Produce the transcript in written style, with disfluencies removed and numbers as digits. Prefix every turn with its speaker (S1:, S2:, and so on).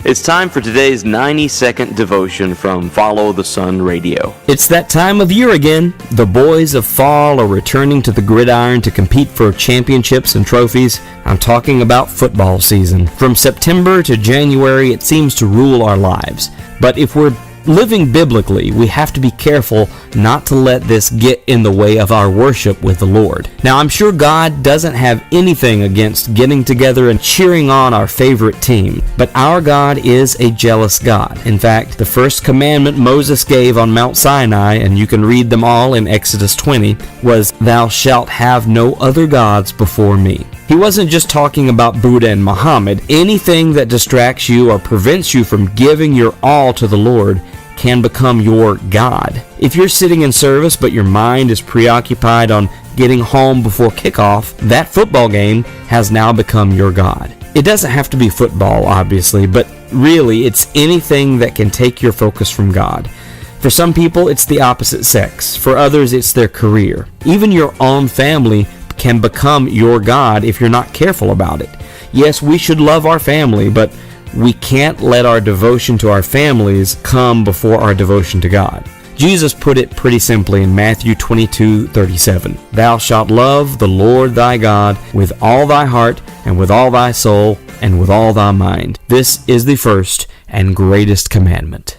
S1: It's time for today's 90-second devotion from Follow the Sun Radio.
S2: It's that time of year again. The boys of fall are returning to the gridiron to compete for championships and trophies. I'm talking about football season. From September to January, it seems to rule our lives. But if we're living biblically, we have to be careful not to let this get in the way of our worship with the Lord. Now, I'm sure God doesn't have anything against getting together and cheering on our favorite team, but our God is a jealous God. In fact, the first commandment Moses gave on Mount Sinai, and you can read them all in Exodus 20, was, "Thou shalt have no other gods before me." He wasn't just talking about Buddha and Mohammed. Anything that distracts you or prevents you from giving your all to the Lord can become your God. If you're sitting in service but your mind is preoccupied on getting home before kickoff, that football game has now become your God. It doesn't have to be football, obviously, but really it's anything that can take your focus from God. For some people, it's the opposite sex. For others, it's their career. Even your own family can become your God if you're not careful about it. Yes, we should love our family, but we can't let our devotion to our families come before our devotion to God. Jesus put it pretty simply in Matthew 22:37. "Thou shalt love the Lord thy God with all thy heart and with all thy soul and with all thy mind. This is the first and greatest commandment."